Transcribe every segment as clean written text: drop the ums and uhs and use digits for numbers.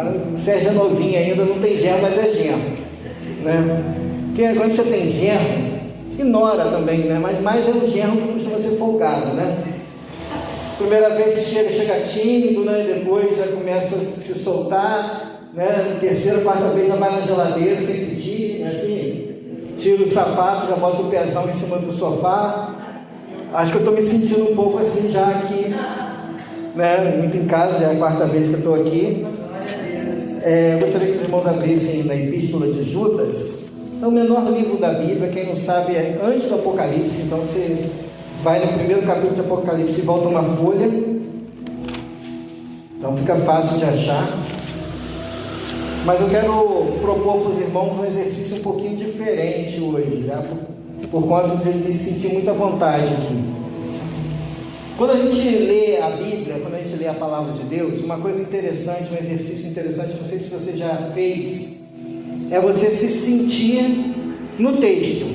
O Sérgio é novinho ainda, não tem genro, mas é genro, né? Porque quando você tem genro, e nora também, né? Mas mais é o genro que costuma ser folgado, né? Primeira vez que chega tímido, né? Depois já começa a se soltar, né? Terceira, quarta vez já vai na geladeira sem pedir, né? Assim, tira o sapato, já bota o pezão em cima do sofá. Acho que eu estou me sentindo um pouco assim já aqui, né? Muito em casa, já é a quarta vez que eu estou aqui. Eu gostaria que os irmãos abrissem na Epístola de Judas. É o menor livro da Bíblia, quem não sabe é antes do Apocalipse. Então você vai no primeiro capítulo de Apocalipse e volta uma folha, então fica fácil de achar. Mas eu quero propor para os irmãos um exercício um pouquinho diferente hoje, já por conta de me sentir muita vontade aqui. Quando a gente lê a Bíblia, quando a gente lê a Palavra de Deus, uma coisa interessante, um exercício interessante, não sei se você já fez, é você se sentir no texto,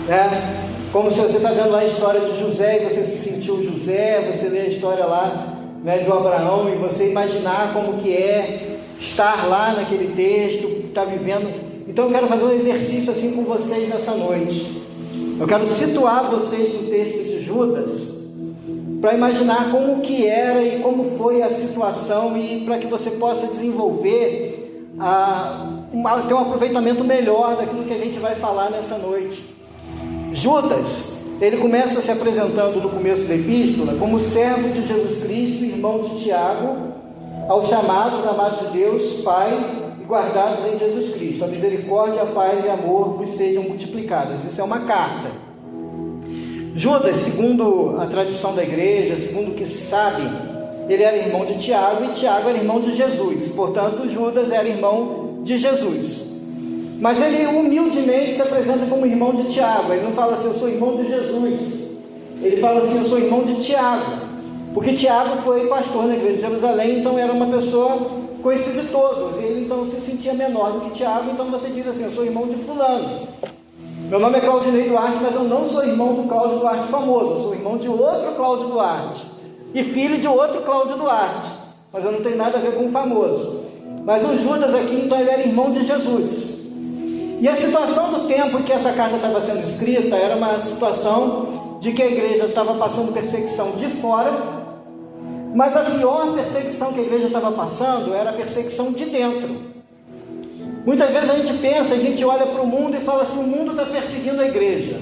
né? Como se você está vendo lá a história de José e você se sentiu José, você lê a história lá, né, do Abraão, e você imaginar como que é estar lá naquele texto, estar vivendo. Então eu quero fazer um exercício assim com vocês nessa noite. Eu quero situar vocês no texto de Judas, para imaginar como que era e como foi a situação, e para que você possa desenvolver ter um aproveitamento melhor daquilo que a gente vai falar nessa noite. Judas, ele começa se apresentando no começo da epístola como servo de Jesus Cristo, irmão de Tiago, aos chamados, amados de Deus, Pai, e guardados em Jesus Cristo. A misericórdia, a paz e amor vos sejam multiplicadas. Isso é uma carta. Judas, segundo a tradição da igreja, segundo o que se sabe, ele era irmão de Tiago, e Tiago era irmão de Jesus. Portanto, Judas era irmão de Jesus. Mas ele humildemente se apresenta como irmão de Tiago. Ele não fala assim, eu sou irmão de Jesus. Ele fala assim, eu sou irmão de Tiago. Porque Tiago foi pastor na igreja de Jerusalém, então era uma pessoa conhecida de todos. E ele então se sentia menor do que Tiago, então você diz assim, eu sou irmão de fulano. Meu nome é Claudinei Duarte, mas eu não sou irmão do Cláudio Duarte famoso. Eu sou irmão de outro Cláudio Duarte. E filho de outro Cláudio Duarte. Mas eu não tenho nada a ver com o famoso. Mas o Judas aqui, então, ele era irmão de Jesus. E a situação do tempo em que essa carta estava sendo escrita era uma situação de que a igreja estava passando perseguição de fora, mas a pior perseguição que a igreja estava passando era a perseguição de dentro. Muitas vezes a gente pensa, a gente olha para o mundo e fala assim, o mundo está perseguindo a igreja.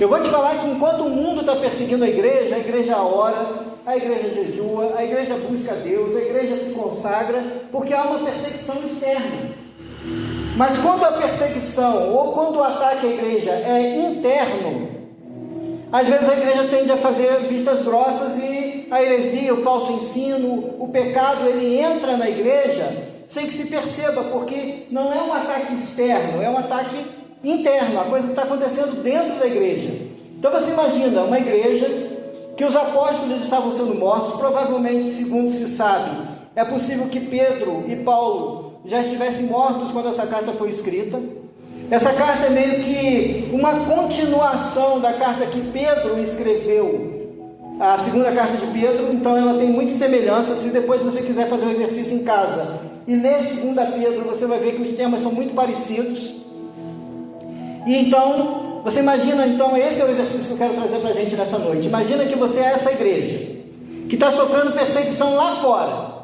Eu vou te falar que enquanto o mundo está perseguindo a igreja ora, a igreja jejua, a igreja busca a Deus, a igreja se consagra, porque há uma perseguição externa. Mas quando a perseguição ou quando o ataque à igreja é interno, às vezes a igreja tende a fazer vistas grossas e a heresia, o falso ensino, o pecado, ele entra na igreja sem que se perceba, porque não é um ataque externo, é um ataque interno, a coisa que está acontecendo dentro da igreja. Então você imagina uma igreja que os apóstolos estavam sendo mortos, provavelmente, segundo se sabe, é possível que Pedro e Paulo já estivessem mortos quando essa carta foi escrita. Essa carta é meio que uma continuação da carta que Pedro escreveu, a segunda carta de Pedro, então ela tem muita semelhança. Se depois você quiser fazer um exercício em casa e ler 2 Pedro, você vai ver que os temas são muito parecidos. E então, você imagina, então esse é o exercício que eu quero trazer para a gente nessa noite. Imagina que você é essa igreja, que está sofrendo perseguição lá fora,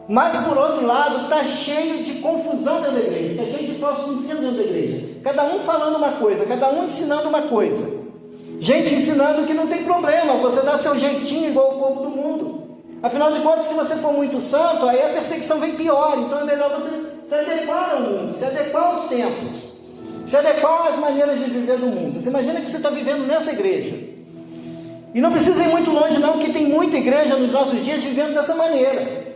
mas por outro lado está cheio de confusão dentro da igreja, está cheio de falso ensino dentro da igreja, cada um falando uma coisa, cada um ensinando uma coisa, gente ensinando que não tem problema, você dá seu jeitinho igual o povo do mundo. Afinal de contas, se você for muito santo, aí a perseguição vem pior. Então é melhor você se adequar ao mundo, se adequar aos tempos, se adequar às maneiras de viver do mundo. Você imagina que você está vivendo nessa igreja, e não precisa ir muito longe não, que tem muita igreja nos nossos dias vivendo dessa maneira.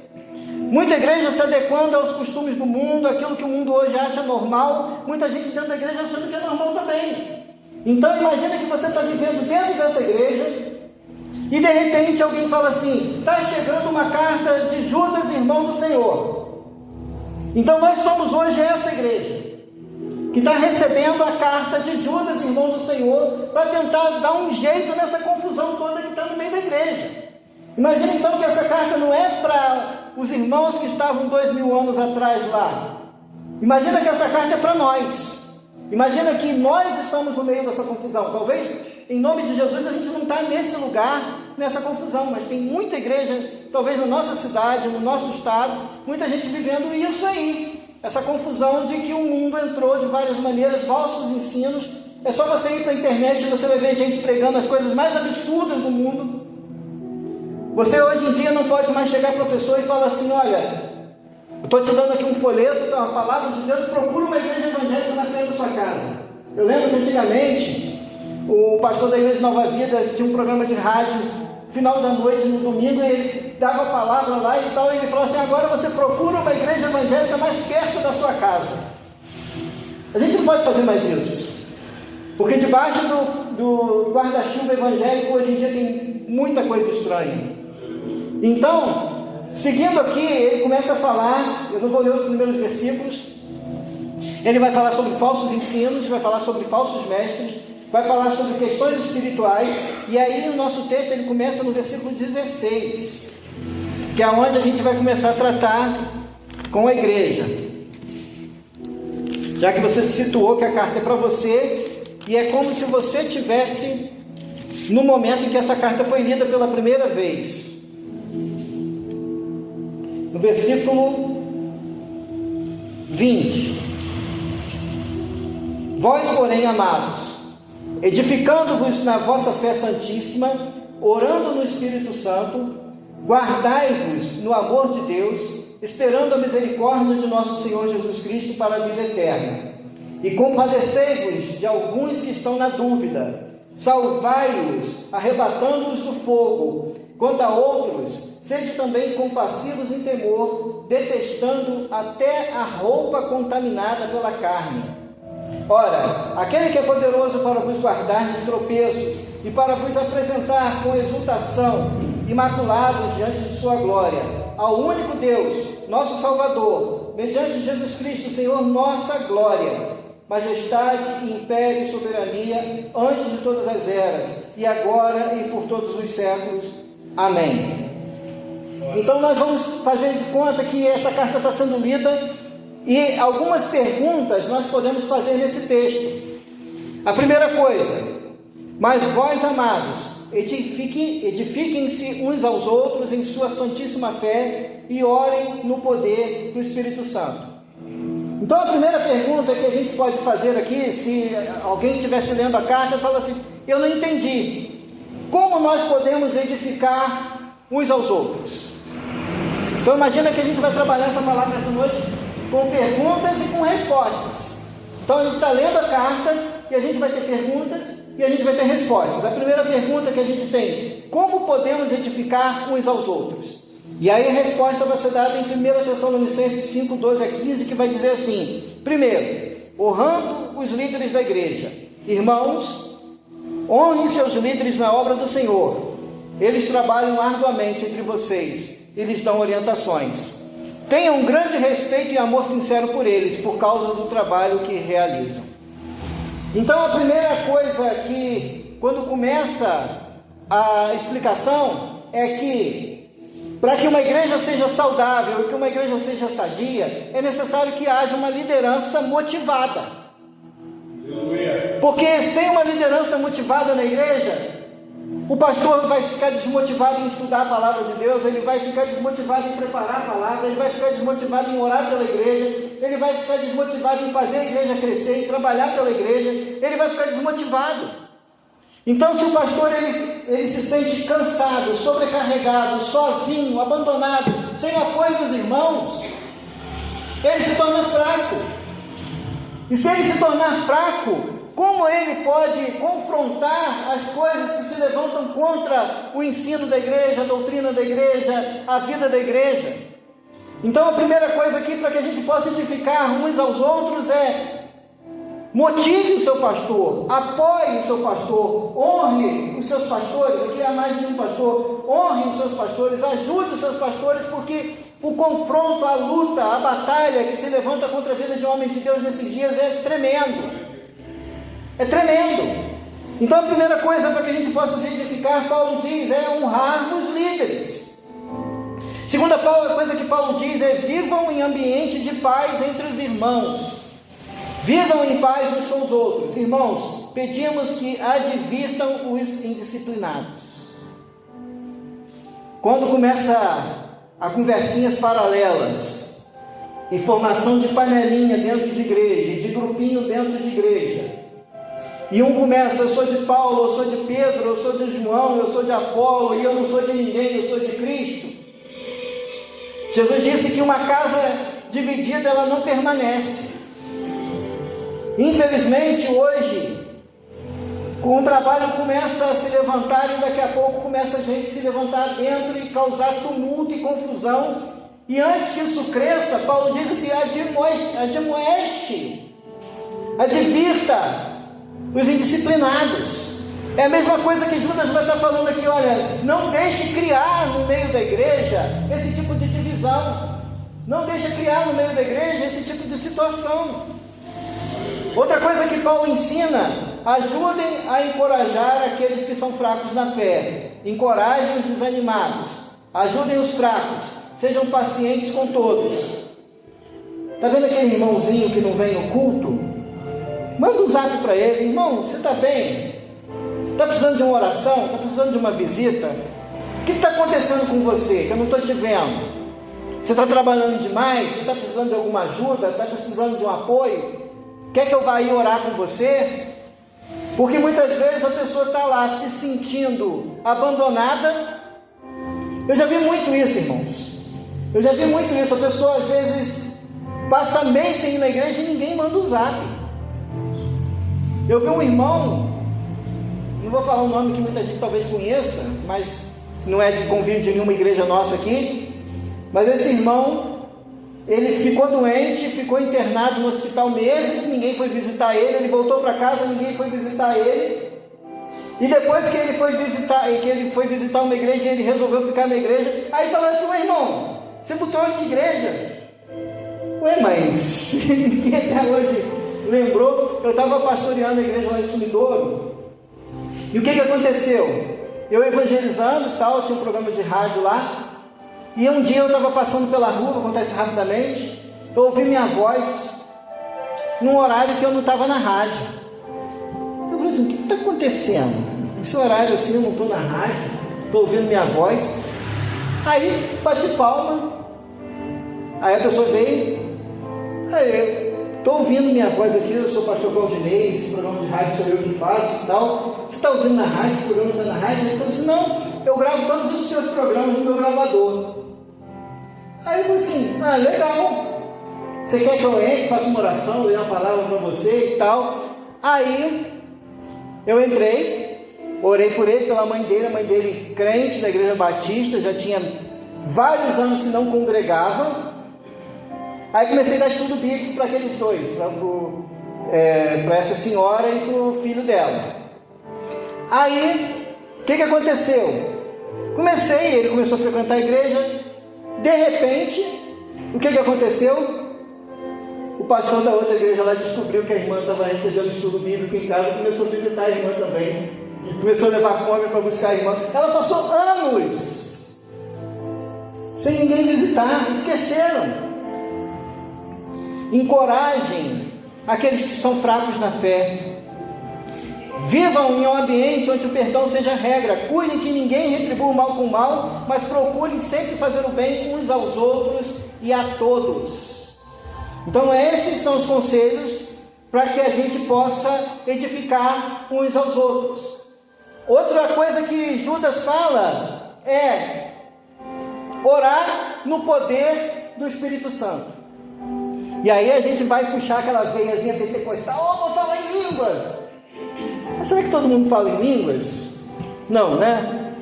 Muita igreja se adequando aos costumes do mundo, aquilo que o mundo hoje acha normal, muita gente dentro da igreja achando que é normal também. Então imagina que você está vivendo dentro dessa igreja, e de repente alguém fala assim, está chegando uma carta de Judas, irmão do Senhor. Então nós somos hoje essa igreja, que está recebendo a carta de Judas, irmão do Senhor, para tentar dar um jeito nessa confusão toda que está no meio da igreja. Imagina então que essa carta não é para os irmãos que estavam 2000 anos atrás lá. Imagina que essa carta é para nós. Imagina que nós estamos no meio dessa confusão. Talvez, em nome de Jesus, a gente não está nesse lugar, nessa confusão, mas tem muita igreja, talvez na nossa cidade, no nosso estado, muita gente vivendo isso aí. Essa confusão de que o mundo entrou de várias maneiras, falsos ensinos. É só você ir para a internet e você vai ver gente pregando as coisas mais absurdas do mundo. Você hoje em dia não pode mais chegar para a pessoa e falar assim: olha, eu estou te dando aqui um folheto, a palavra de Deus, procura uma igreja evangélica na frente da sua casa. Eu lembro que antigamente, o pastor da igreja de Nova Vida tinha um programa de rádio, final da noite, no domingo, e ele dava a palavra lá e tal, e ele falou assim: agora você procura uma igreja evangélica mais perto da sua casa. A gente não pode fazer mais isso, porque debaixo do guarda-chuva evangélico hoje em dia tem muita coisa estranha. Então, seguindo aqui, ele começa a falar, eu não vou ler os primeiros versículos, ele vai falar sobre falsos ensinos, vai falar sobre falsos mestres, vai falar sobre questões espirituais, e aí o nosso texto ele começa no versículo 16, que é onde a gente vai começar a tratar com a igreja. Já que você se situou que a carta é para você, e é como se você tivesse no momento em que essa carta foi lida pela primeira vez. No versículo 20: vós, porém, amados, edificando-vos na vossa fé santíssima, orando no Espírito Santo, guardai-vos no amor de Deus, esperando a misericórdia de nosso Senhor Jesus Cristo para a vida eterna. E compadecei-vos de alguns que estão na dúvida, salvai-os, arrebatando-os do fogo. Quanto a outros, sede também compassivos em temor, detestando até a roupa contaminada pela carne. Ora, aquele que é poderoso para vos guardar de tropeços e para vos apresentar com exultação, imaculados diante de sua glória, ao único Deus, nosso Salvador, mediante Jesus Cristo, Senhor, nossa glória, majestade, império e soberania, antes de todas as eras, e agora e por todos os séculos. Amém. Então nós vamos fazer de conta que essa carta está sendo lida, e algumas perguntas nós podemos fazer nesse texto. A primeira coisa: mas vós, amados, edifiquem-se uns aos outros em sua santíssima fé e orem no poder do Espírito Santo. Então a primeira pergunta que a gente pode fazer aqui, se alguém estivesse lendo a carta, fala assim: eu não entendi. Como nós podemos edificar uns aos outros? Então imagina que a gente vai trabalhar essa palavra essa noite com perguntas e com respostas. Então a gente está lendo a carta e a gente vai ter perguntas e a gente vai ter respostas. A primeira pergunta que a gente tem: como podemos edificar uns aos outros? E aí a resposta vai ser dada em 1 Tessalonicenses 5, 12 a 15, que vai dizer assim: primeiro, honrando os líderes da igreja. Irmãos, honrem seus líderes na obra do Senhor. Eles trabalham arduamente entre vocês e lhes dão orientações. Tenham um grande respeito e amor sincero por eles, por causa do trabalho que realizam. Então a primeira coisa que, quando começa a explicação, é que para que uma igreja seja saudável, que uma igreja seja sadia, é necessário que haja uma liderança motivada. Porque sem uma liderança motivada na igreja, o pastor vai ficar desmotivado em estudar a palavra de Deus, ele vai ficar desmotivado em preparar a palavra, ele vai ficar desmotivado em orar pela igreja, ele vai ficar desmotivado em fazer a igreja crescer, em trabalhar pela igreja, ele vai ficar desmotivado. Então, se o pastor ele se sente cansado, sobrecarregado, sozinho, abandonado, sem apoio dos irmãos, ele se torna fraco. E se ele se tornar fraco, como ele pode confrontar as coisas que se levantam contra o ensino da igreja, a doutrina da igreja, a vida da igreja? Então a primeira coisa aqui, para que a gente possa edificar uns aos outros, é: motive o seu pastor, apoie o seu pastor, honre os seus pastores. Aqui há mais de um pastor. Honre os seus pastores, ajude os seus pastores, porque o confronto, a luta, a batalha que se levanta contra a vida de homens de Deus nesses dias é tremendo. É tremendo. Então a primeira coisa para que a gente possa se edificar, Paulo diz, é honrar os líderes. líderes. Segunda coisa que Paulo diz é: vivam em ambiente de paz entre os irmãos. Vivam em paz uns com os outros. Irmãos, pedimos que advirtam os indisciplinados. Quando começa a conversinhas paralelas, e formação de panelinha dentro de igreja, de grupinho dentro de igreja, e um começa: eu sou de Paulo, eu sou de Pedro, eu sou de João, eu sou de Apolo, e eu não sou de ninguém, eu sou de Cristo. Jesus disse que uma casa dividida, ela não permanece. Infelizmente, hoje, o trabalho começa a se levantar, e daqui a pouco começa a gente se levantar dentro e causar tumulto e confusão. E antes que isso cresça, Paulo diz assim: admoeste, advirta os indisciplinados. É a mesma coisa que Judas vai estar falando aqui: olha, não deixe criar no meio da igreja esse tipo de divisão, não deixe criar no meio da igreja esse tipo de situação. Outra coisa que Paulo ensina: ajudem a encorajar aqueles que são fracos na fé, encorajem os desanimados, ajudem os fracos, sejam pacientes com todos. Está vendo aquele irmãozinho que não vem no culto? Manda um zap para ele: irmão, você está bem? Está precisando de uma oração? Está precisando de uma visita? O que está acontecendo com você, que eu não estou te vendo? Você está trabalhando demais? Você está precisando de alguma ajuda? Está precisando de um apoio? Quer que eu vá aí orar com você? Porque muitas vezes a pessoa está lá se sentindo abandonada. Eu já vi muito isso, irmãos. Eu já vi muito isso. A pessoa às vezes passa mês sem ir na igreja e ninguém manda o zap. Eu vi um irmão, não vou falar um nome que muita gente talvez conheça, mas não é de convívio de nenhuma igreja nossa aqui. Mas esse irmão, ele ficou doente, ficou internado no hospital meses, ninguém foi visitar ele. Ele voltou para casa, ninguém foi visitar ele. E depois que ele foi visitar uma igreja, ele resolveu ficar na igreja. Aí falou assim: ué, irmão, você botou em que igreja? Ué, mas ninguém até hoje lembrou. Eu estava pastoreando a igreja lá em Sumidouro. E o que aconteceu? Eu evangelizando e tal, tinha um programa de rádio lá. E um dia eu estava passando pela rua, vou contar isso rapidamente. Eu ouvi minha voz num horário que eu não estava na rádio. Eu falei assim: o que está acontecendo? Esse horário assim, eu não estou na rádio, estou ouvindo minha voz. Aí bati palma. Aí a pessoa veio. Aí estou ouvindo minha voz aqui, eu sou o pastor Claudinei, esse programa de rádio sou eu que faço e tal. Você está ouvindo na rádio, esse programa está na rádio? Ele falou assim: não, eu gravo todos os seus programas no meu gravador. Aí eu falei assim: ah, legal. Você quer que eu entre, faça uma oração, dê uma palavra para você e tal? Aí eu entrei, orei por ele, pela mãe dele crente da igreja batista, já tinha vários anos que não congregava. Aí comecei a dar estudo bíblico para aqueles dois, para essa senhora e para o filho dela. Aí, o que aconteceu? Ele começou a frequentar a igreja. De repente, o que aconteceu? O pastor da outra igreja lá descobriu que a irmã estava recebendo estudo bíblico em casa, começou a visitar a irmã também, e começou a levar fome para buscar a irmã. Ela passou anos sem ninguém visitar, esqueceram. Encorajem aqueles que são fracos na fé. Vivam em um ambiente onde o perdão seja regra. Cuidem que ninguém retribua o mal com o mal, mas procurem sempre fazer o bem uns aos outros e a todos. Então esses são os conselhos para que a gente possa edificar uns aos outros. Outra coisa que Judas fala é orar no poder do Espírito Santo. E aí a gente vai puxar aquela veiazinha pentecostal: vou falar em línguas. Mas será que todo mundo fala em línguas? Não, né?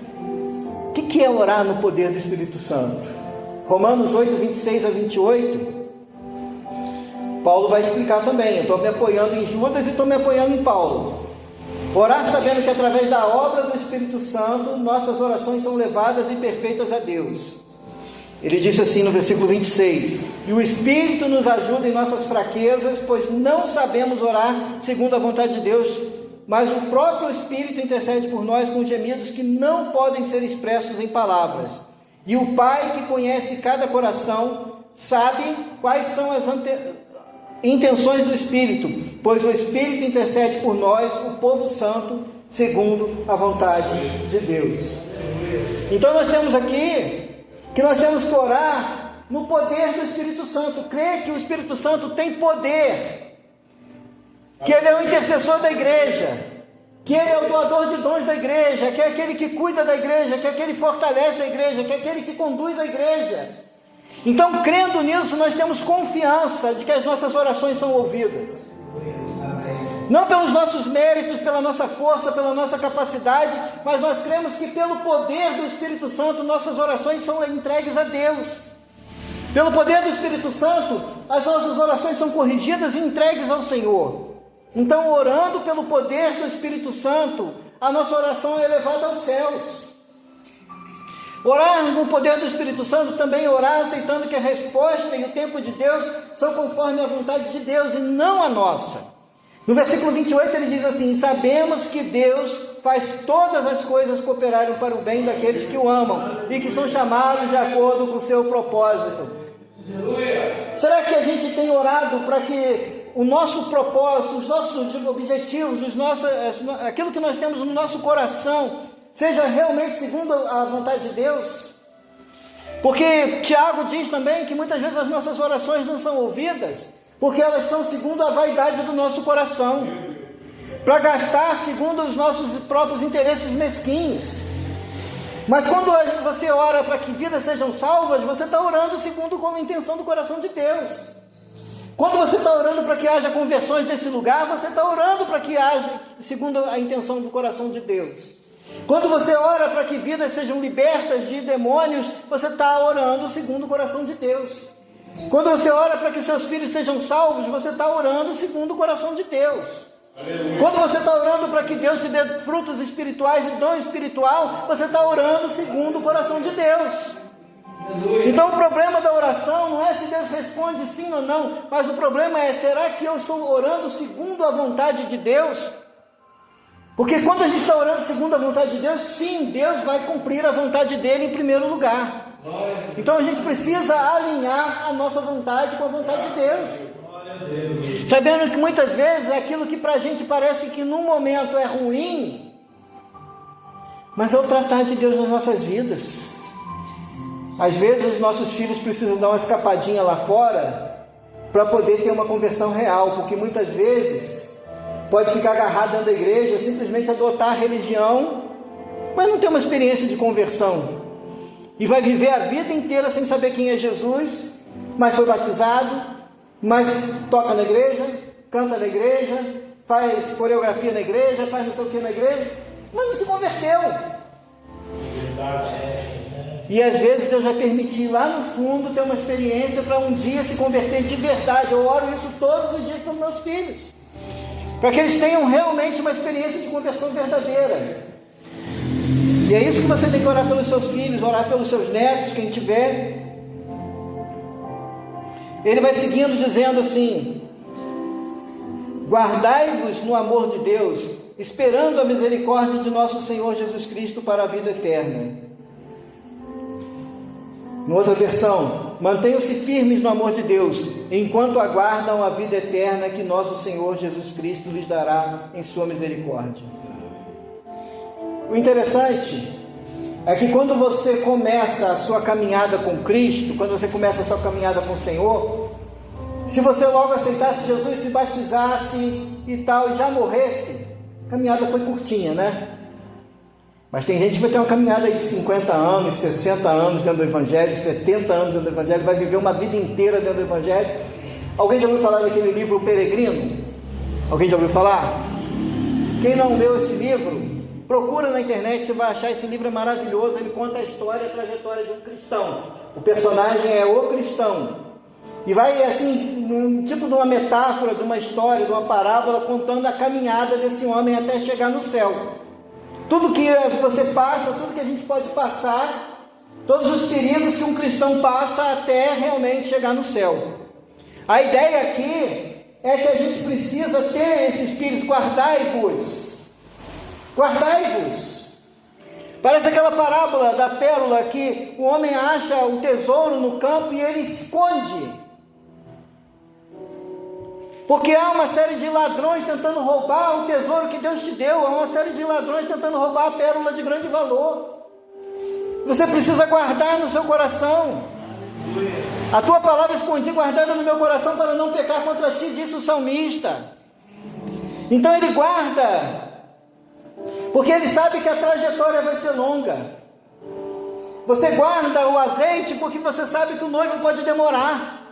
O que é orar no poder do Espírito Santo? Romanos 8, 26 a 28. Paulo vai explicar também. Eu estou me apoiando em Judas e estou me apoiando em Paulo. Orar sabendo que através da obra do Espírito Santo, nossas orações são levadas e perfeitas a Deus. Ele disse assim no versículo 26: e o Espírito nos ajuda em nossas fraquezas, pois não sabemos orar segundo a vontade de Deus mas o próprio Espírito intercede por nós com gemidos que não podem ser expressos em palavras. E o Pai, que conhece cada coração, sabe quais são as intenções do Espírito, pois o Espírito intercede por nós, o povo santo, segundo a vontade de Deus. Então nós temos aqui que nós temos que orar no poder do Espírito Santo, crer que o Espírito Santo tem poder, que Ele é o intercessor da igreja, que Ele é o doador de dons da igreja, que é aquele que cuida da igreja, que é aquele que fortalece a igreja, que é aquele que conduz a igreja. Então, crendo nisso, nós temos confiança de que as nossas orações são ouvidas. Não pelos nossos méritos, pela nossa força, pela nossa capacidade, mas nós cremos que pelo poder do Espírito Santo, nossas orações são entregues a Deus. Pelo poder do Espírito Santo, as nossas orações são corrigidas e entregues ao Senhor. Então, orando pelo poder do Espírito Santo, a nossa oração é elevada aos céus. Orar no poder do Espírito Santo também orar aceitando que a resposta e o tempo de Deus são conforme a vontade de Deus e não a nossa. No versículo 28 ele diz assim: sabemos que Deus faz todas as coisas cooperarem para o bem daqueles que o amam e que são chamados de acordo com o seu propósito. Aleluia. Será que a gente tem orado para que o nosso propósito, os nossos objetivos, aquilo que nós temos no nosso coração, seja realmente segundo a vontade de Deus? Porque Tiago diz também que muitas vezes as nossas orações não são ouvidas, porque elas são segundo a vaidade do nosso coração, para gastar segundo os nossos próprios interesses mesquinhos. Mas quando você ora para que vidas sejam salvas, você está orando segundo a intenção do coração de Deus. Quando você está orando para que haja conversões nesse lugar, você está orando para que haja segundo a intenção do coração de Deus. Quando você ora para que vidas sejam libertas de demônios, você está orando segundo o coração de Deus. Quando você ora para que seus filhos sejam salvos, você está orando segundo o coração de Deus. Aleluia. Quando você está orando para que Deus te dê frutos espirituais e dom espiritual, você está orando segundo o coração de Deus. Aleluia. Então o problema da oração não é se Deus responde sim ou não, mas o problema é: será que eu estou orando segundo a vontade de Deus? Porque quando a gente está orando segundo a vontade de Deus, sim, Deus vai cumprir a vontade dele em primeiro lugar. Então a gente precisa alinhar a nossa vontade com a vontade de Deus, sabendo que muitas vezes é aquilo que para a gente parece que no momento é ruim, mas é o tratar de Deus nas nossas vidas. Às vezes os nossos filhos precisam dar uma escapadinha lá fora para poder ter uma conversão real, porque muitas vezes pode ficar agarrado dentro da igreja, simplesmente adotar a religião, mas não ter uma experiência de conversão. E vai viver a vida inteira sem saber quem é Jesus, mas foi batizado, mas toca na igreja, canta na igreja, faz coreografia na igreja, faz não sei o que na igreja, mas não se converteu. E às vezes Deus vai permitir lá no fundo ter uma experiência para um dia se converter de verdade. Eu oro isso todos os dias para os meus filhos, para que eles tenham realmente uma experiência de conversão verdadeira. E é isso que você tem que orar pelos seus filhos, orar pelos seus netos, quem tiver. Ele vai seguindo dizendo assim: guardai-vos no amor de Deus, esperando a misericórdia de nosso Senhor Jesus Cristo para a vida eterna. Em outra versão: mantenham-se firmes no amor de Deus, enquanto aguardam a vida eterna que nosso Senhor Jesus Cristo lhes dará em sua misericórdia. O interessante é que quando você começa a sua caminhada com Cristo, quando você começa a sua caminhada com o Senhor, se você logo aceitasse Jesus, se batizasse e tal, e já morresse, a caminhada foi curtinha, né? Mas tem gente que vai ter uma caminhada aí de 50 anos, 60 anos dentro do Evangelho, 70 anos dentro do Evangelho, vai viver uma vida inteira dentro do Evangelho. Alguém já ouviu falar daquele livro O Peregrino? Alguém já ouviu falar? Quem não leu esse livro, procura na internet, você vai achar. Esse livro é maravilhoso. Ele conta a história e a trajetória de um cristão. O personagem é o cristão, e vai assim, um tipo de uma metáfora, de uma história, de uma parábola, contando a caminhada desse homem até chegar no céu. Tudo que você passa, tudo que a gente pode passar, todos os perigos que um cristão passa até realmente chegar no céu. A ideia aqui é que a gente precisa ter esse espírito: guardai-vos Guardai-vos. Parece aquela parábola da pérola que o homem acha o tesouro no campo e ele esconde. Porque há uma série de ladrões tentando roubar o tesouro que Deus te deu. Há uma série de ladrões tentando roubar a pérola de grande valor. Você precisa guardar no seu coração. A tua palavra escondi, guardada no meu coração para não pecar contra ti, disse o salmista. Então ele guarda, porque ele sabe que a trajetória vai ser longa. Você guarda o azeite porque você sabe que o noivo pode demorar.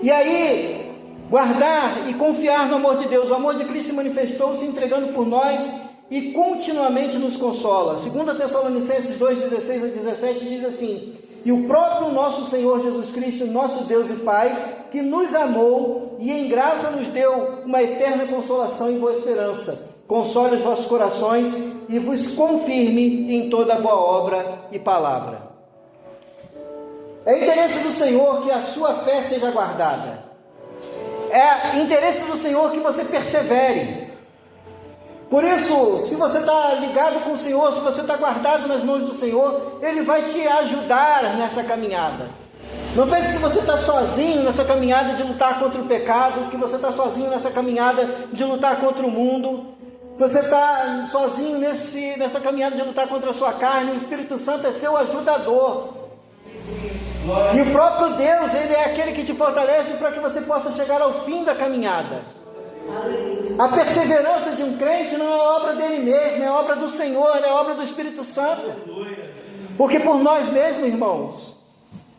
E aí, guardar e confiar no amor de Deus. O amor de Cristo se manifestou se entregando por nós e continuamente nos consola. 2 Tessalonicenses 2:16 a 17 diz assim: e o próprio nosso Senhor Jesus Cristo, nosso Deus e Pai, que nos amou e em graça nos deu uma eterna consolação e boa esperança, console os vossos corações e vos confirme em toda boa obra e palavra. É interesse do Senhor que a sua fé seja guardada. É interesse do Senhor que você persevere. Por isso, se você está ligado com o Senhor, se você está guardado nas mãos do Senhor, Ele vai te ajudar nessa caminhada. Não pense que você está sozinho nessa caminhada de lutar contra o pecado, que você está sozinho nessa caminhada de lutar contra o mundo. Você está sozinho nessa caminhada de lutar contra a sua carne. O Espírito Santo é seu ajudador. E o próprio Deus, Ele é aquele que te fortalece para que você possa chegar ao fim da caminhada. A perseverança de um crente não é obra dele mesmo, é obra do Senhor, é obra do Espírito Santo. Porque por nós mesmos, irmãos,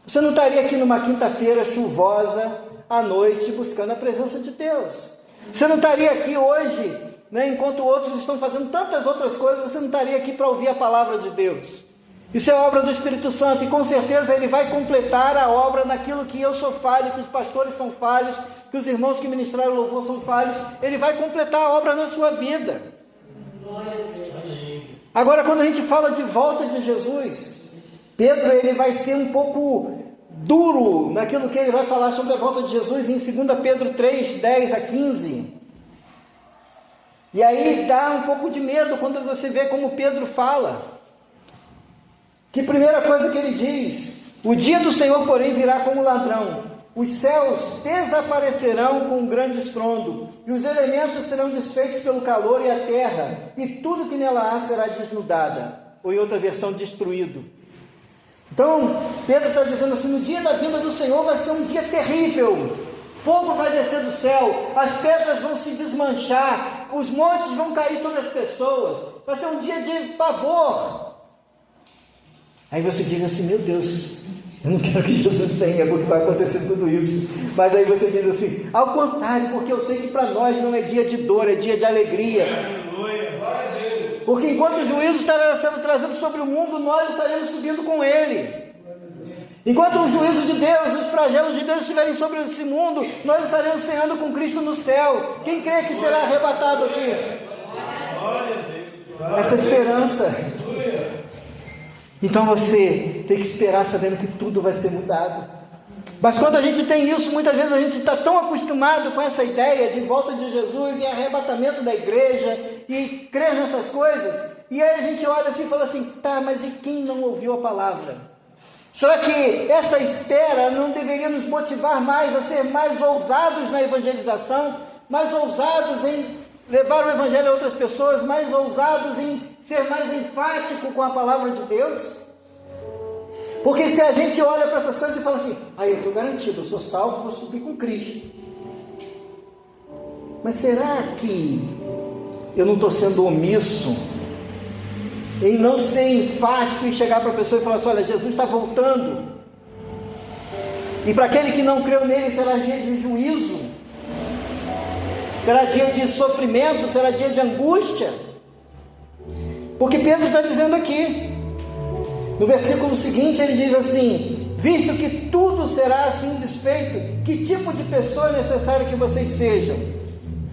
você não estaria aqui numa quinta-feira chuvosa, à noite, buscando a presença de Deus. Você não estaria aqui hoje, enquanto outros estão fazendo tantas outras coisas, você não estaria aqui para ouvir a palavra de Deus. Isso é obra do Espírito Santo, e com certeza Ele vai completar a obra naquilo que eu sou falho, que os pastores são falhos, que os irmãos que ministraram louvor são falhos. Ele vai completar a obra na sua vida. Agora, quando a gente fala de volta de Jesus, Pedro ele vai ser um pouco duro naquilo que ele vai falar sobre a volta de Jesus em 2 Pedro 3, 10 a 15. E aí dá um pouco de medo quando você vê como Pedro fala. Que primeira coisa que ele diz: o dia do Senhor, porém, virá como ladrão. Os céus desaparecerão com um grande estrondo, e os elementos serão desfeitos pelo calor, e a terra, e tudo que nela há será desnudada. Ou em outra versão, destruído. Então, Pedro está dizendo assim: no dia da vinda do Senhor vai ser um dia terrível. Fogo vai descer do céu, as pedras vão se desmanchar, os montes vão cair sobre as pessoas. Vai ser um dia de pavor. Aí você diz assim: meu Deus, eu não quero que Jesus venha, porque vai acontecer tudo isso. Mas aí você diz assim: ao contrário, porque eu sei que para nós não é dia de dor, é dia de alegria. Porque enquanto o juízo estará sendo trazido sobre o mundo, nós estaremos subindo com Ele. Enquanto o juízo de Deus, os flagelos de Deus estiverem sobre esse mundo, nós estaremos ceando com Cristo no céu. Quem crê que será arrebatado aqui? Essa esperança. Então você tem que esperar sabendo que tudo vai ser mudado. Mas quando a gente tem isso, muitas vezes a gente está tão acostumado com essa ideia de volta de Jesus e arrebatamento da igreja e crer nessas coisas, e aí a gente olha assim e fala assim: tá, mas e quem não ouviu a palavra? Será que essa espera não deveria nos motivar mais a ser mais ousados na evangelização, mais ousados em levar o evangelho a outras pessoas, mais ousados em ser mais enfático com a palavra de Deus? Porque se a gente olha para essas coisas e fala assim: eu estou garantido, eu sou salvo, vou subir com Cristo. Mas será que eu não estou sendo omisso em não ser enfático e chegar para a pessoa e falar assim: olha, Jesus está voltando, e para aquele que não creu nele será dia de juízo, será dia de sofrimento, será dia de angústia? Porque Pedro está dizendo aqui, no versículo seguinte, ele diz assim: visto que tudo será assim desfeito, que tipo de pessoa é necessário que vocês sejam?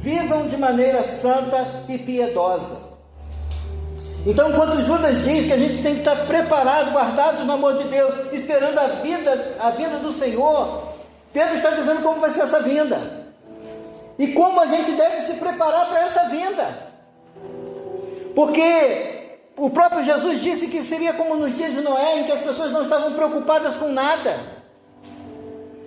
Vivam de maneira santa e piedosa. Então, quando Judas diz que a gente tem que estar preparado, guardados no amor de Deus, esperando a vinda do Senhor, Pedro está dizendo como vai ser essa vinda, e como a gente deve se preparar para essa vinda. Porque o próprio Jesus disse que seria como nos dias de Noé, em que as pessoas não estavam preocupadas com nada.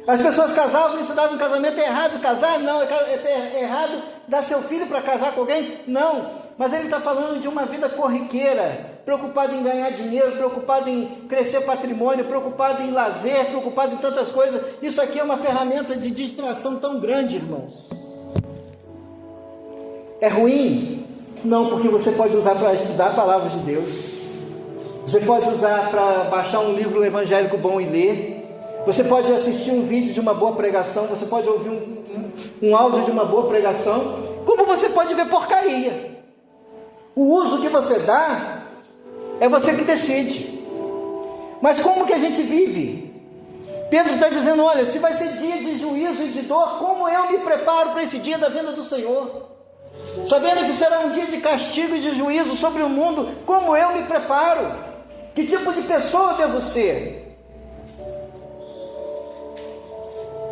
As pessoas casavam e se davam um casamento. É errado casar? Não. É errado dar seu filho para casar com alguém? Não. Mas ele está falando de uma vida corriqueira, preocupado em ganhar dinheiro, preocupado em crescer patrimônio, preocupado em lazer, preocupado em tantas coisas. Isso aqui é uma ferramenta de distração tão grande, irmãos. É ruim? Não, porque você pode usar para estudar a palavra de Deus. Você pode usar para baixar um livro evangélico bom e ler. Você pode assistir um vídeo de uma boa pregação. Você pode ouvir um áudio de uma boa pregação. Como você pode ver porcaria. O uso que você dá é você que decide. Mas como que a gente vive? Pedro está dizendo, olha, se vai ser dia de juízo e de dor, como eu me preparo para esse dia da vinda do Senhor? Sabendo que será um dia de castigo e de juízo sobre o mundo, como eu me preparo? Que tipo de pessoa eu devo ser?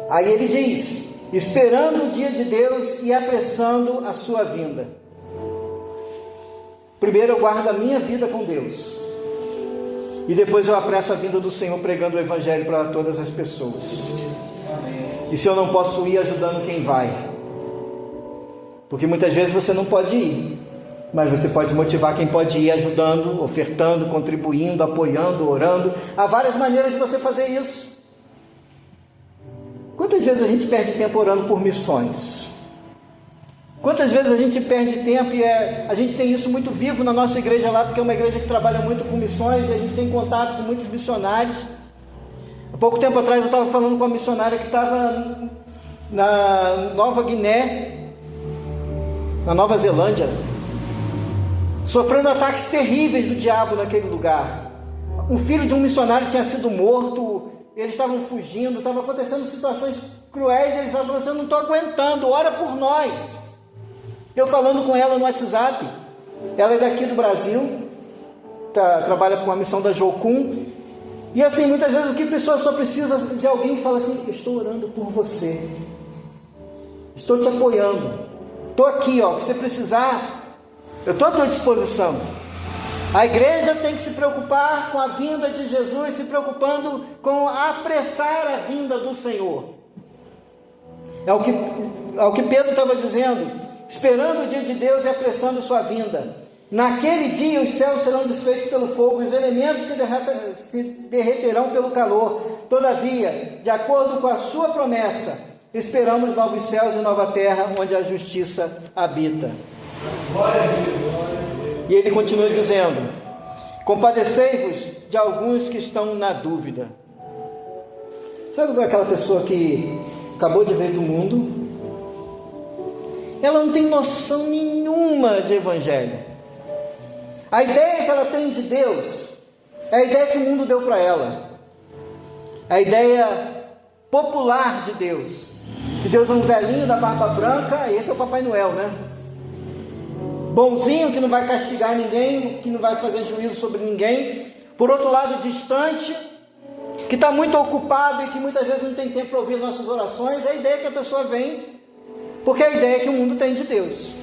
Aí ele diz, esperando o dia de Deus e apressando a sua vinda. Primeiro eu guardo a minha vida com Deus, e depois eu apresso a vinda do Senhor pregando o Evangelho para todas as pessoas. E se eu não posso ir, ajudando quem vai, porque muitas vezes você não pode ir, mas você pode motivar quem pode ir, ajudando, ofertando, contribuindo, apoiando, orando. Há várias maneiras de você fazer isso. Quantas vezes a gente perde tempo orando por missões? Quantas vezes a gente perde tempo, e a gente tem isso muito vivo na nossa igreja lá, porque é uma igreja que trabalha muito com missões, e a gente tem contato com muitos missionários. Há pouco tempo atrás eu estava falando com uma missionária que estava na Nova Guiné, na Nova Zelândia, sofrendo ataques terríveis do diabo naquele lugar. Um filho de um missionário tinha sido morto, eles estavam fugindo, estavam acontecendo situações cruéis, eles estavam falando assim, eu não estou aguentando, ora por nós. Eu falando com ela no WhatsApp, ela é daqui do Brasil, trabalha com uma missão da Jocum, e assim, muitas vezes o que a pessoa só precisa de alguém que fala assim, eu estou orando por você, estou te apoiando, estou aqui, ó, que você precisar, eu estou à tua disposição. A igreja tem que se preocupar com a vinda de Jesus, se preocupando com apressar a vinda do Senhor. É o que Pedro estava dizendo, esperando o dia de Deus e apressando sua vinda. Naquele dia os céus serão desfeitos pelo fogo, os elementos se derreterão pelo calor. Todavia, de acordo com a sua promessa, esperamos novos céus e nova terra, onde a justiça habita. E ele continua dizendo, compadecei-vos de alguns que estão na dúvida. Sabe aquela pessoa que acabou de vir do mundo? Ela não tem noção nenhuma de evangelho. A ideia que ela tem de Deus é a ideia que o mundo deu para ela. A ideia popular de Deus. Que Deus é um velhinho da barba branca, esse é o Papai Noel, né? Bonzinho, que não vai castigar ninguém, que não vai fazer juízo sobre ninguém. Por outro lado, distante, que está muito ocupado e que muitas vezes não tem tempo para ouvir nossas orações. É a ideia que a pessoa vem, porque é a ideia que o mundo tem de Deus.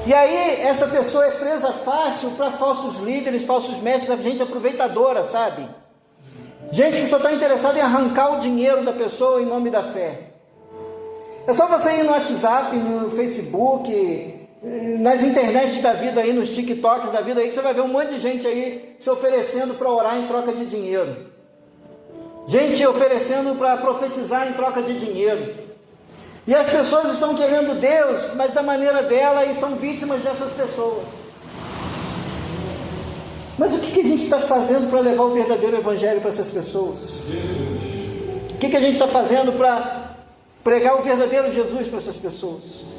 E aí essa pessoa é presa fácil para falsos líderes, falsos mestres, gente aproveitadora, sabe? Gente que só está interessada em arrancar o dinheiro da pessoa em nome da fé. É só você ir no WhatsApp, no Facebook, nas internets da vida aí, nos TikToks da vida aí, que você vai ver um monte de gente aí se oferecendo para orar em troca de dinheiro. Gente oferecendo para profetizar em troca de dinheiro. E as pessoas estão querendo Deus, mas da maneira dela, e são vítimas dessas pessoas. Mas o que a gente está fazendo para levar o verdadeiro evangelho para essas pessoas? O que a gente está fazendo para pregar o verdadeiro Jesus para essas pessoas?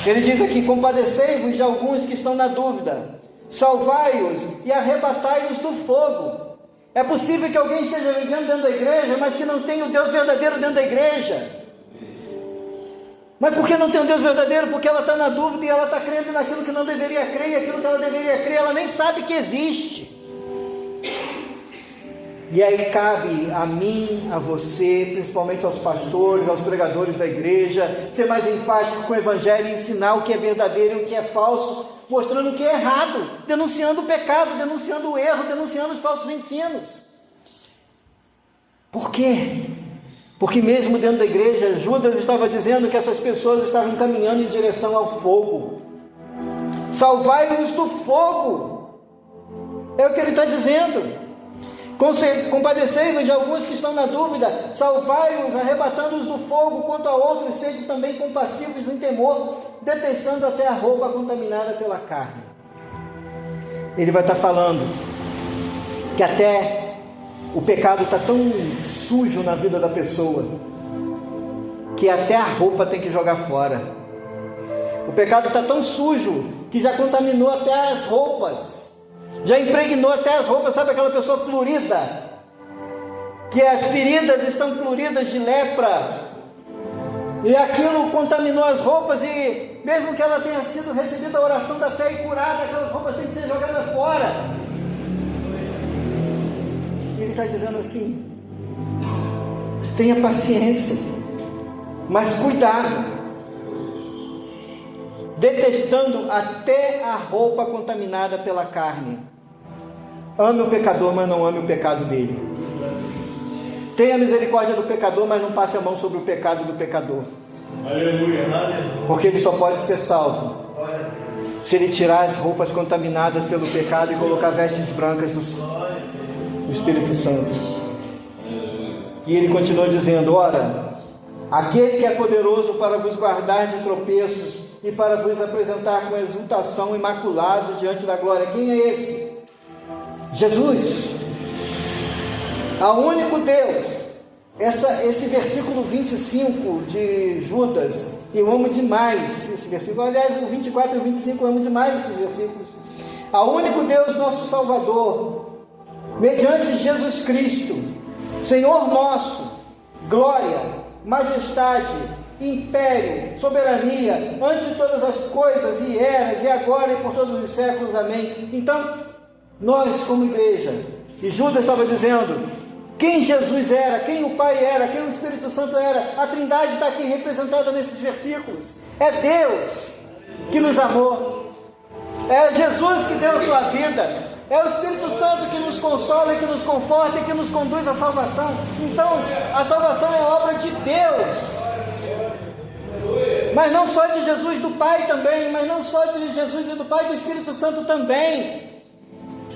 Ele diz aqui, compadecei-vos de alguns que estão na dúvida, salvai-os e arrebatai-os do fogo. É possível que alguém esteja vivendo dentro da igreja, mas que não tenha o Deus verdadeiro dentro da igreja. Mas por que não tem um Deus verdadeiro? Porque ela está na dúvida e ela está crendo naquilo que não deveria crer, e aquilo que ela deveria crer, ela nem sabe que existe. E aí cabe a mim, a você, principalmente aos pastores, aos pregadores da igreja, ser mais enfático com o evangelho e ensinar o que é verdadeiro e o que é falso, mostrando o que é errado, denunciando o pecado, denunciando o erro, denunciando os falsos ensinos. Por quê? Porque mesmo dentro da igreja, Judas estava dizendo que essas pessoas estavam caminhando em direção ao fogo. Salvai-os do fogo. É o que ele está dizendo. Compadecei-vos de alguns que estão na dúvida, salvai-os, arrebatando-os do fogo, quanto a outros, sede também compassivos em temor, detestando até a roupa contaminada pela carne. Ele vai estar falando que até o pecado está tão sujo na vida da pessoa, que até a roupa tem que jogar fora. O pecado está tão sujo, que já contaminou até as roupas. Já impregnou até as roupas, sabe aquela pessoa plurida? Que as feridas estão pluridas de lepra. E aquilo contaminou as roupas e mesmo que ela tenha sido recebida a oração da fé e curada, aquelas roupas têm que ser jogadas fora. E ele está dizendo assim, tenha paciência, mas cuidado, detestando até a roupa contaminada pela carne. Ame o pecador, mas não ame o pecado dele. Tenha misericórdia do pecador, mas não passe a mão sobre o pecado do pecador. Aleluia. Porque ele só pode ser salvo se ele tirar as roupas contaminadas pelo pecado e colocar vestes brancas do Espírito Santo. E ele continua dizendo, ora, aquele que é poderoso para vos guardar de tropeços e para vos apresentar com exultação imaculado diante da glória. Quem é esse? Jesus, ao único Deus. Esse versículo 25 de Judas, eu amo demais esse versículo. Aliás, o 24 e o 25 eu amo demais esses versículos. Ao único Deus, nosso Salvador, mediante Jesus Cristo, Senhor nosso, glória, majestade, império, soberania, antes de todas as coisas, e eras, e agora, e por todos os séculos, amém. Então, nós como igreja, e Judas estava dizendo, quem Jesus era, quem o Pai era, quem o Espírito Santo era, a Trindade está aqui representada nesses versículos. É Deus que nos amou, é Jesus que deu a sua vida, é o Espírito Santo que nos consola e que nos conforta e que nos conduz à salvação. Então, a salvação é obra de Deus. Mas não só de Jesus, do Pai também, mas não só de Jesus e do Pai, do Espírito Santo também.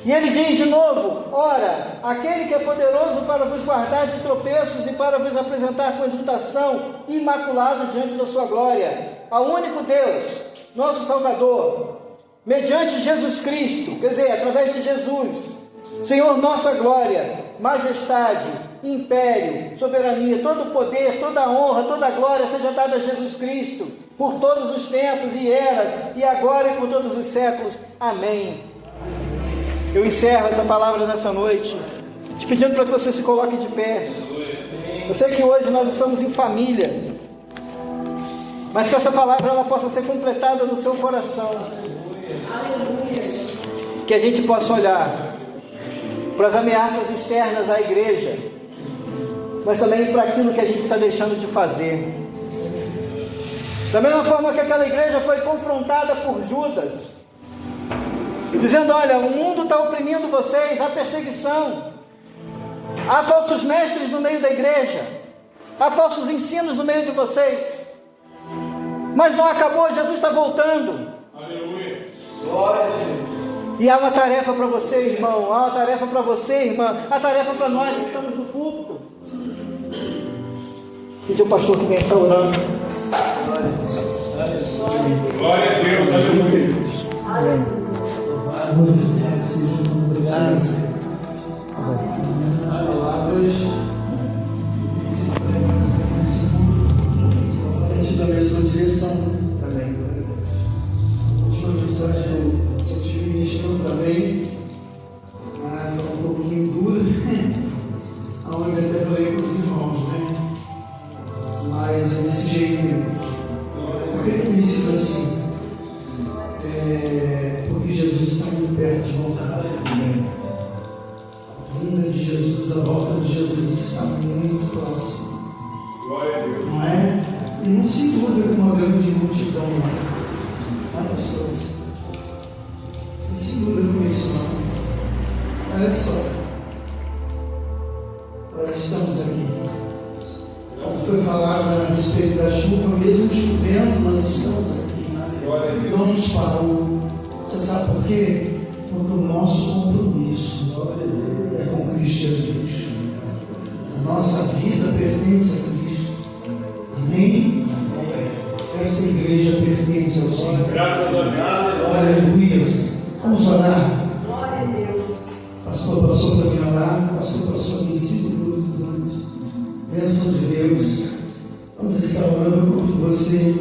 E ele diz de novo, ora, aquele que é poderoso para vos guardar de tropeços e para vos apresentar com exultação, imaculado diante da sua glória, ao único Deus, nosso Salvador, mediante Jesus Cristo, quer dizer, através de Jesus, Senhor, nossa glória, majestade, império, soberania, todo poder, toda honra, toda glória seja dada a Jesus Cristo, por todos os tempos e eras, e agora e por todos os séculos. Amém. Eu encerro essa palavra nessa noite, te pedindo para que você se coloque de pé. Eu sei que hoje nós estamos em família, mas que essa palavra ela possa ser completada no seu coração. Que a gente possa olhar para as ameaças externas à igreja, mas também para aquilo que a gente está deixando de fazer. Da mesma forma que aquela igreja foi confrontada por Judas, dizendo, olha, o mundo está oprimindo vocês, há perseguição, há falsos mestres no meio da igreja, há falsos ensinos no meio de vocês, mas não acabou, Jesus está voltando. Aleluia. Glória a Deus. E há uma tarefa para você, irmão, há uma tarefa para você, irmã, há tarefa para nós que estamos no púlpito. Pedir o pastor que vem estar orando. Glória a Deus, aleluia. Amém. Obrigado. Palavras da mesma direção também. A última mensagem que eu tive ministrando também foi um pouquinho dura, onde até falei com os irmãos, né? Mas é desse jeito mesmo. Por que eu tenho sido assim? Porque Jesus está muito perto de voltar. A vinda de Jesus, a Jesus está muito próximo. Glória a Deus. Não é? E não se iluda com uma grande multidão lá. Tá, pastor? Não se iluda com isso, não. Olha só. Nós estamos aqui. Como foi falado a respeito da chuva, mesmo chovendo, nós estamos aqui. Glória a Deus. Não nos parou. Você sabe por quê? Porque o nosso compromisso é com Cristo Jesus. A nossa vida pertence a Cristo. Amém? Esta igreja pertence ao Senhor. Graças a Deus. Aleluia. Vamos orar. Glória a Deus. Pastor passou para mim orar. Pastor passou aqui 5 minutos antes. Bênção de Deus. Vamos estar orando por você.